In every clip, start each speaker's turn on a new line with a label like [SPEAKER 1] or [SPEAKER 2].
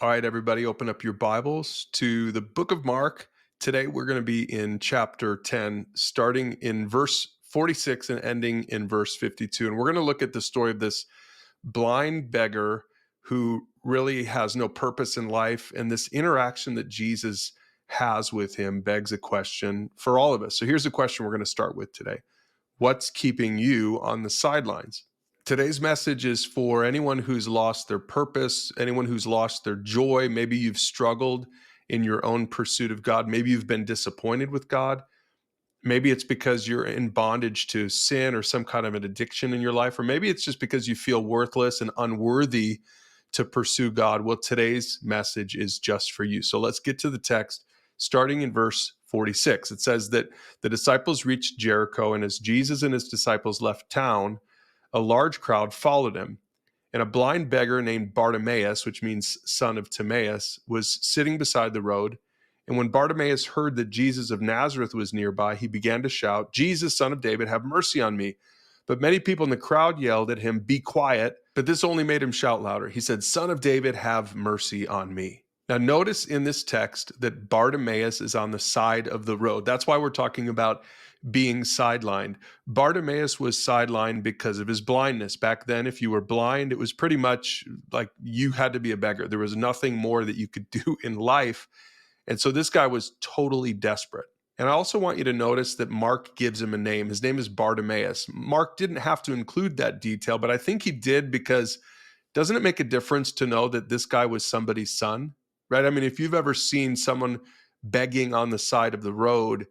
[SPEAKER 1] All right, everybody, open up your Bibles to the book of Mark. Today, we're going to be in chapter 10, starting in verse 46 and ending in verse 52. And we're going to look at the story of this blind beggar who really has no purpose in life. And this interaction that Jesus has with him begs a question for all of us. So here's the question we're going to start with today. What's keeping you on the sidelines? Today's message is for anyone who's lost their purpose, anyone who's lost their joy. Maybe you've struggled in your own pursuit of God. Maybe you've been disappointed with God. Maybe it's because you're in bondage to sin or some kind of an addiction in your life, or maybe it's just because you feel worthless and unworthy to pursue God. Well, today's message is just for you. So let's get to the text, starting in verse 46. It says that the disciples reached Jericho, and as Jesus and his disciples left town, a large crowd followed him. And a blind beggar named Bartimaeus, which means son of Timaeus, was sitting beside the road. And when Bartimaeus heard that Jesus of Nazareth was nearby, he began to shout, "Jesus, son of David, have mercy on me." But many people in the crowd yelled at him, "Be quiet." But this only made him shout louder. He said, "Son of David, have mercy on me." Now, notice in this text that Bartimaeus is on the side of the road. That's why we're talking about being sidelined. Bartimaeus was sidelined because of his blindness. Back then, if you were blind, it was pretty much like you had to be a beggar. There was nothing more that you could do in life. And so this guy was totally desperate. And I also want you to notice that Mark gives him a name. His name is Bartimaeus. Mark didn't have to include that detail, but I think he did because doesn't it make a difference to know that this guy was somebody's son, right? I mean, if you've ever seen someone begging on the side of the road,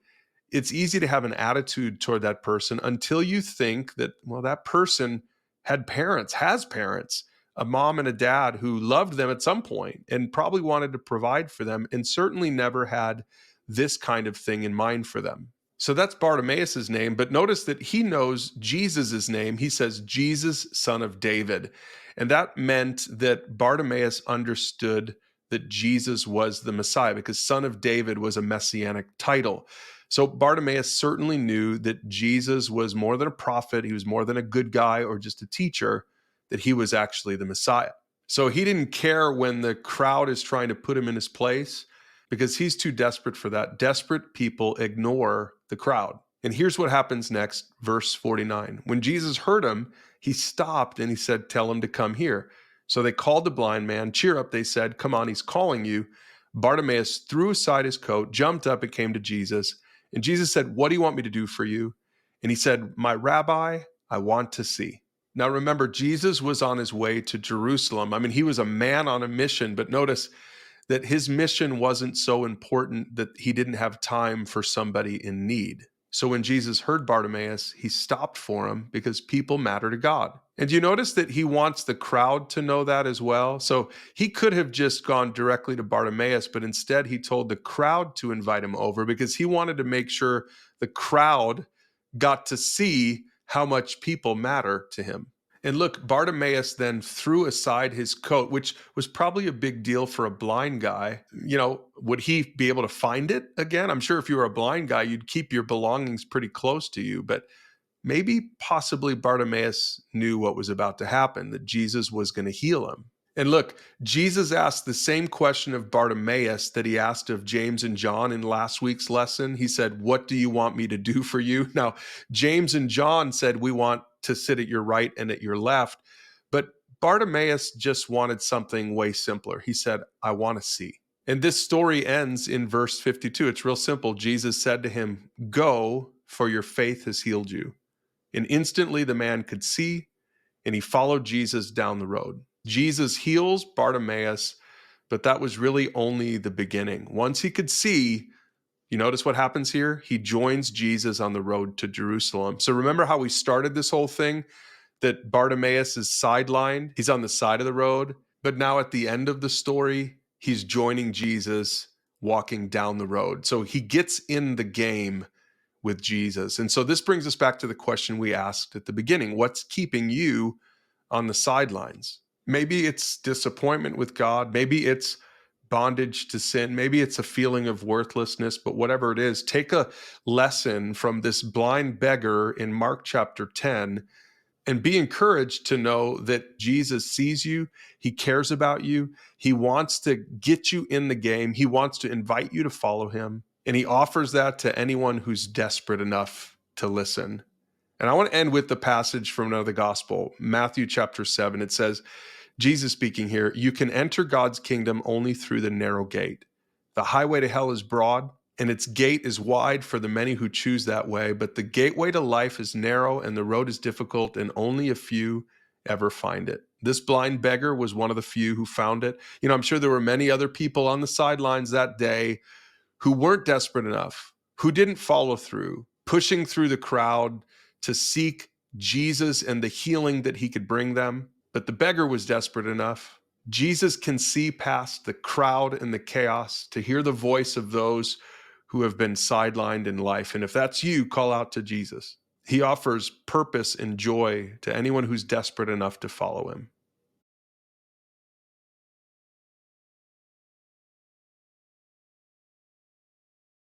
[SPEAKER 1] it's easy to have an attitude toward that person until you think that, well, that person has parents, a mom and a dad who loved them at some point and probably wanted to provide for them and certainly never had this kind of thing in mind for them. So that's Bartimaeus' name, but notice that he knows Jesus' name. He says, "Jesus, son of David." And that meant that Bartimaeus understood that Jesus was the Messiah because son of David was a messianic title. So Bartimaeus certainly knew that Jesus was more than a prophet. He was more than a good guy or just a teacher, that he was actually the Messiah. So he didn't care when the crowd is trying to put him in his place because he's too desperate for that. Desperate people ignore the crowd. And here's what happens next, verse 49. When Jesus heard him, he stopped and he said, "Tell him to come here." So they called the blind man. "Cheer up," they said. "Come on, he's calling you." Bartimaeus threw aside his coat, jumped up, and came to Jesus. And Jesus said, "What do you want me to do for you?" And he said, "My rabbi, I want to see." Now remember, Jesus was on his way to Jerusalem. I mean, he was a man on a mission, but notice that his mission wasn't so important that he didn't have time for somebody in need. So when Jesus heard Bartimaeus, he stopped for him because people matter to God. And you notice that he wants the crowd to know that as well. So he could have just gone directly to Bartimaeus, but instead he told the crowd to invite him over because he wanted to make sure the crowd got to see how much people matter to him. And look, Bartimaeus then threw aside his coat, which was probably a big deal for a blind guy. Would he be able to find it again? I'm sure if you were a blind guy, you'd keep your belongings pretty close to you. But possibly Bartimaeus knew what was about to happen, that Jesus was going to heal him. And look, Jesus asked the same question of Bartimaeus that he asked of James and John in last week's lesson. He said, "What do you want me to do for you?" Now, James and John said, "We want to sit at your right and at your left." But Bartimaeus just wanted something way simpler. He said, "I want to see." And this story ends in verse 52. It's real simple. Jesus said to him, "Go, for your faith has healed you." And instantly the man could see, and he followed Jesus down the road. Jesus heals Bartimaeus, but that was really only the beginning. Once he could see, you notice what happens here? He joins Jesus on the road to Jerusalem. So remember how we started this whole thing? That Bartimaeus is sidelined. He's on the side of the road. But now at the end of the story, he's joining Jesus walking down the road. So he gets in the game with Jesus. And so this brings us back to the question we asked at the beginning. What's keeping you on the sidelines? Maybe it's disappointment with God. Maybe it's bondage to sin. Maybe it's a feeling of worthlessness, but whatever it is, take a lesson from this blind beggar in Mark chapter 10 And be encouraged to know that Jesus sees you. He cares about you. He wants to get you in the game. He wants to invite you to follow him. And he offers that to anyone who's desperate enough to listen. And I want to end with the passage from another gospel, Matthew chapter 7. It says, Jesus speaking here, you can enter God's kingdom only through the narrow gate. The highway to hell is broad, and its gate is wide for the many who choose that way. But the gateway to life is narrow, and the road is difficult, and only a few ever find it. This blind beggar was one of the few who found it. I'm sure there were many other people on the sidelines that day who weren't desperate enough, who didn't follow through, pushing through the crowd to seek Jesus and the healing that he could bring them. But the beggar was desperate enough. Jesus can see past the crowd and the chaos to hear the voice of those who have been sidelined in life. And if that's you, call out to Jesus. He offers purpose and joy to anyone who's desperate enough to follow him.